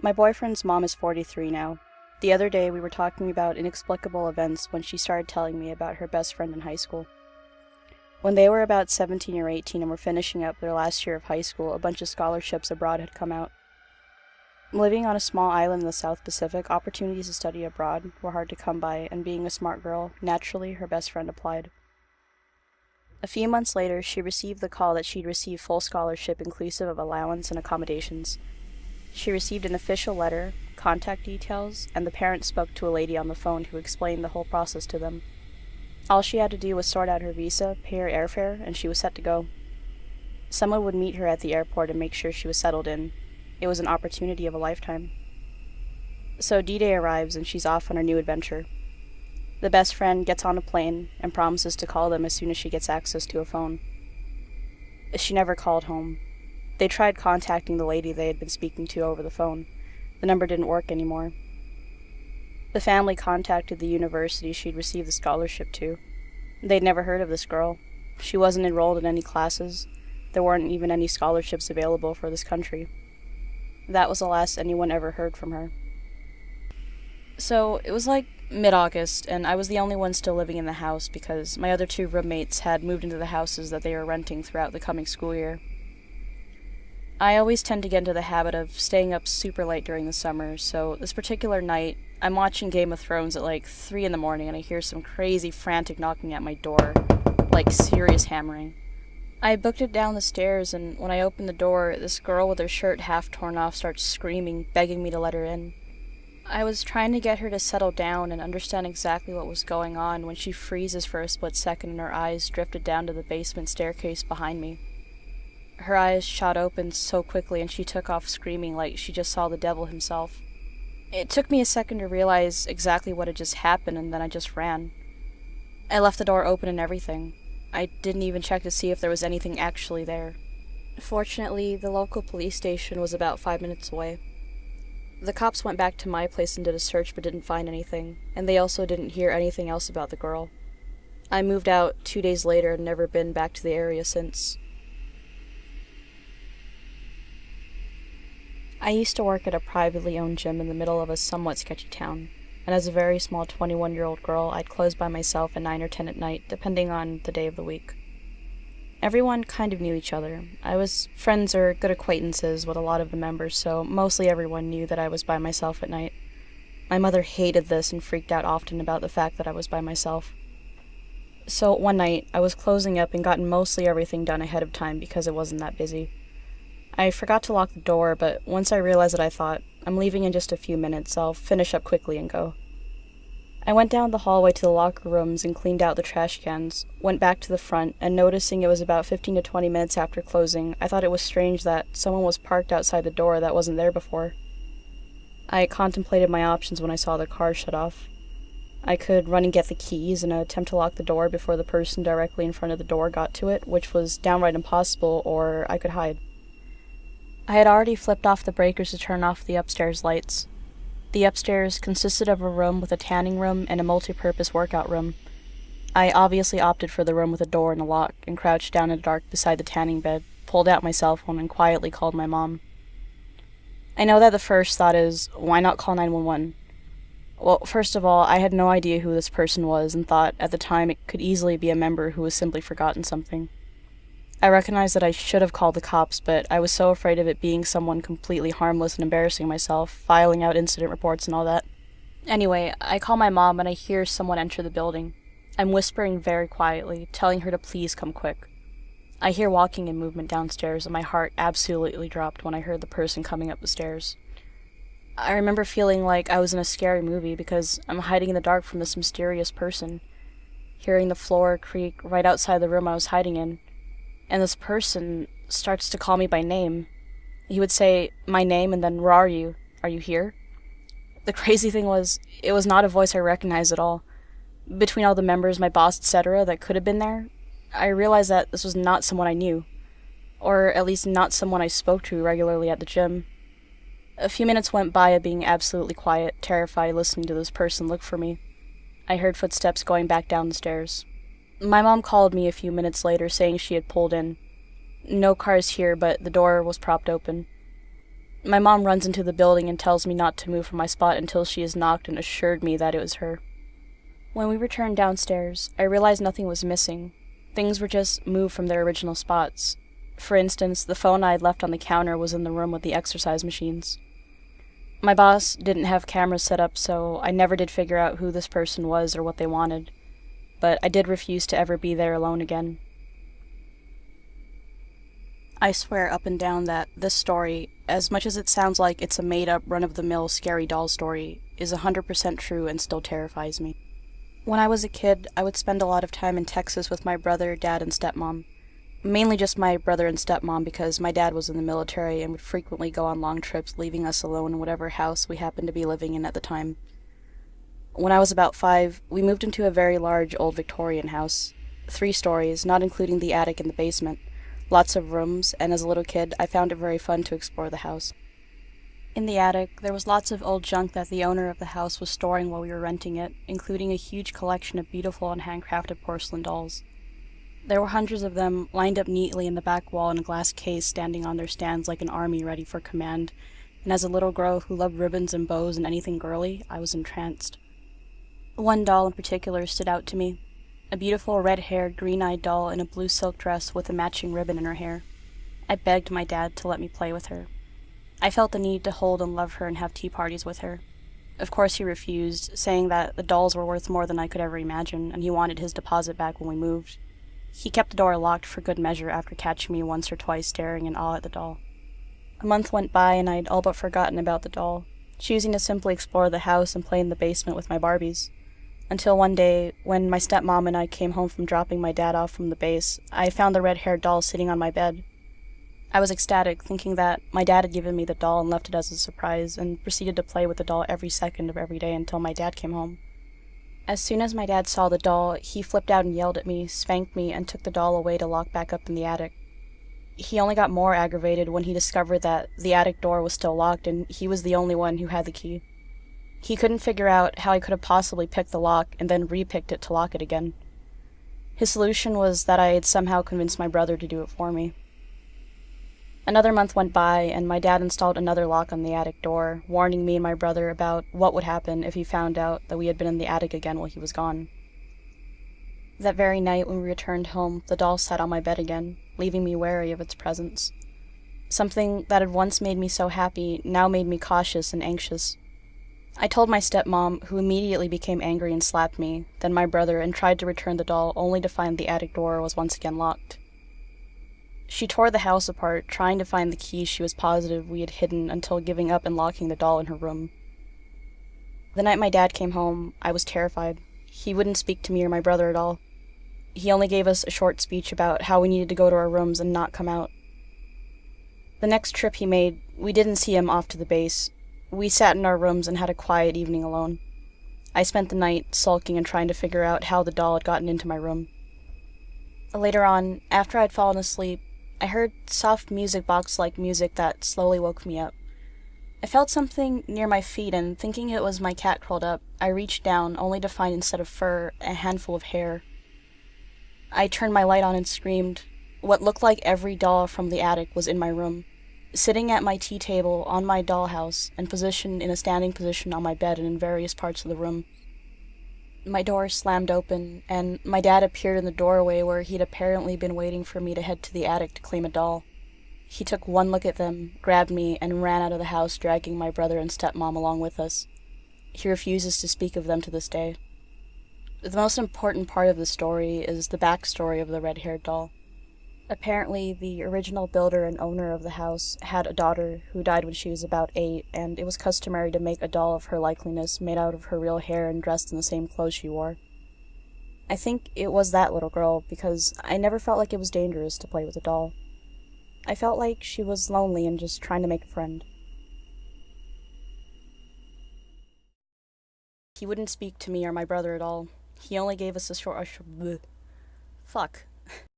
My boyfriend's mom is 43 now. The other day we were talking about inexplicable events when she started telling me about her best friend in high school. When they were about 17 or 18 and were finishing up their last year of high school, a bunch of scholarships abroad had come out. Living on a small island in the South Pacific, opportunities to study abroad were hard to come by, and being a smart girl, naturally her best friend applied. A few months later, she received the call that she'd received full scholarship inclusive of allowance and accommodations. She received an official letter, contact details, and the parents spoke to a lady on the phone who explained the whole process to them. All she had to do was sort out her visa, pay her airfare, and she was set to go. Someone would meet her at the airport and make sure she was settled in. It was an opportunity of a lifetime. So D-Day arrives and she's off on her new adventure. The best friend gets on a plane and promises to call them as soon as she gets access to a phone. She never called home. They tried contacting the lady they had been speaking to over the phone. The number didn't work anymore. The family contacted the university she'd received the scholarship to. They'd never heard of this girl. She wasn't enrolled in any classes. There weren't even any scholarships available for this country. That was the last anyone ever heard from her. So, it was like mid-August, and I was the only one still living in the house because my other two roommates had moved into the houses that they were renting throughout the coming school year. I always tend to get into the habit of staying up super late during the summer, so this particular night, I'm watching Game of Thrones at like 3 in the morning and I hear some crazy frantic knocking at my door, like serious hammering. I booked it down the stairs, and when I opened the door, this girl with her shirt half torn off starts screaming, begging me to let her in. I was trying to get her to settle down and understand exactly what was going on when she freezes for a split second and her eyes drifted down to the basement staircase behind me. Her eyes shot open so quickly and she took off screaming like she just saw the devil himself. It took me a second to realize exactly what had just happened, and then I just ran. I left the door open and everything. I didn't even check to see if there was anything actually there. Fortunately, the local police station was about 5 minutes away. The cops went back to my place and did a search but didn't find anything, and they also didn't hear anything else about the girl. I moved out 2 days later and never been back to the area since. I used to work at a privately owned gym in the middle of a somewhat sketchy town, and as a very small 21-year-old girl, I'd close by myself at 9 or 10 at night, depending on the day of the week. Everyone kind of knew each other. I was friends or good acquaintances with a lot of the members, so mostly everyone knew that I was by myself at night. My mother hated this and freaked out often about the fact that I was by myself. So one night, I was closing up and gotten mostly everything done ahead of time because it wasn't that busy. I forgot to lock the door, but once I realized it, I thought, I'm leaving in just a few minutes, I'll finish up quickly and go. I went down the hallway to the locker rooms and cleaned out the trash cans, went back to the front, and noticing it was about 15 to 20 minutes after closing, I thought it was strange that someone was parked outside the door that wasn't there before. I contemplated my options when I saw the car shut off. I could run and get the keys and attempt to lock the door before the person directly in front of the door got to it, which was downright impossible, or I could hide. I had already flipped off the breakers to turn off the upstairs lights. The upstairs consisted of a room with a tanning room and a multi-purpose workout room. I obviously opted for the room with a door and a lock, and crouched down in the dark beside the tanning bed, pulled out my cell phone, and quietly called my mom. I know that the first thought is, why not call 911? Well, first of all, I had no idea who this person was, and thought at the time it could easily be a member who was simply forgotten something. I recognized that I should have called the cops, but I was so afraid of it being someone completely harmless and embarrassing myself, filing out incident reports and all that. Anyway, I call my mom and I hear someone enter the building. I'm whispering very quietly, telling her to please come quick. I hear walking and movement downstairs, and my heart absolutely dropped when I heard the person coming up the stairs. I remember feeling like I was in a scary movie because I'm hiding in the dark from this mysterious person, hearing the floor creak right outside the room I was hiding in. And this person starts to call me by name. He would say my name and then, "Where are you? Are you here?" The crazy thing was, it was not a voice I recognized at all. Between all the members, my boss, etc., that could have been there, I realized that this was not someone I knew. Or at least not someone I spoke to regularly at the gym. A few minutes went by of being absolutely quiet, terrified listening to this person look for me. I heard footsteps going back down the stairs. My mom called me a few minutes later saying she had pulled in. No cars here, but the door was propped open. My mom runs into the building and tells me not to move from my spot until she has knocked and assured me that it was her. When we returned downstairs, I realized nothing was missing. Things were just moved from their original spots. For instance, the phone I had left on the counter was in the room with the exercise machines. My boss didn't have cameras set up, so I never did figure out who this person was or what they wanted, but I did refuse to ever be there alone again. I swear up and down that this story, as much as it sounds like it's a made-up, run-of-the-mill scary doll story, is 100% true and still terrifies me. When I was a kid, I would spend a lot of time in Texas with my brother, dad, and stepmom. Mainly just my brother and stepmom because my dad was in the military and would frequently go on long trips, leaving us alone in whatever house we happened to be living in at the time. When I was about 5, we moved into a very large old Victorian house. 3 stories, not including the attic and the basement. Lots of rooms, and as a little kid, I found it very fun to explore the house. In the attic, there was lots of old junk that the owner of the house was storing while we were renting it, including a huge collection of beautiful and handcrafted porcelain dolls. There were hundreds of them lined up neatly in the back wall in a glass case, standing on their stands like an army ready for command, and as a little girl who loved ribbons and bows and anything girly, I was entranced. One doll in particular stood out to me, a beautiful red-haired, green-eyed doll in a blue silk dress with a matching ribbon in her hair. I begged my dad to let me play with her. I felt the need to hold and love her and have tea parties with her. Of course he refused, saying that the dolls were worth more than I could ever imagine, and he wanted his deposit back when we moved. He kept the door locked for good measure after catching me once or twice staring in awe at the doll. A month went by and I'd all but forgotten about the doll, choosing to simply explore the house and play in the basement with my Barbies. Until one day, when my stepmom and I came home from dropping my dad off from the base, I found the red-haired doll sitting on my bed. I was ecstatic, thinking that my dad had given me the doll and left it as a surprise, and proceeded to play with the doll every second of every day until my dad came home. As soon as my dad saw the doll, he flipped out and yelled at me, spanked me, and took the doll away to lock back up in the attic. He only got more aggravated when he discovered that the attic door was still locked and he was the only one who had the key. He couldn't figure out how I could have possibly picked the lock and then re-picked it to lock it again. His solution was that I had somehow convinced my brother to do it for me. Another month went by, and my dad installed another lock on the attic door, warning me and my brother about what would happen if he found out that we had been in the attic again while he was gone. That very night when we returned home, the doll sat on my bed again, leaving me wary of its presence. Something that had once made me so happy now made me cautious and anxious. I told my stepmom, who immediately became angry and slapped me, then my brother, and tried to return the doll only to find the attic door was once again locked. She tore the house apart, trying to find the key she was positive we had hidden until giving up and locking the doll in her room. The night my dad came home, I was terrified. He wouldn't speak to me or my brother at all. He only gave us a short speech about how we needed to go to our rooms and not come out. The next trip he made, we didn't see him off to the base. We sat in our rooms and had a quiet evening alone. I spent the night sulking and trying to figure out how the doll had gotten into my room. Later on, after I'd fallen asleep, I heard soft music box-like music that slowly woke me up. I felt something near my feet, and thinking it was my cat curled up, I reached down, only to find instead of fur, a handful of hair. I turned my light on and screamed. What looked like every doll from the attic was in my room, sitting at my tea table on my dollhouse, and positioned in a standing position on my bed and in various parts of the room. My door slammed open, and my dad appeared in the doorway where he'd apparently been waiting for me to head to the attic to claim a doll. He took one look at them, grabbed me, and ran out of the house, dragging my brother and stepmom along with us. He refuses to speak of them to this day. The most important part of the story is the backstory of the red-haired doll. Apparently, the original builder and owner of the house had a daughter who died when she was about 8, and it was customary to make a doll of her likeliness made out of her real hair and dressed in the same clothes she wore. I think it was that little girl, because I never felt like it was dangerous to play with a doll. I felt like she was lonely and just trying to make a friend. He wouldn't speak to me or my brother at all. He only gave us a short... Fuck.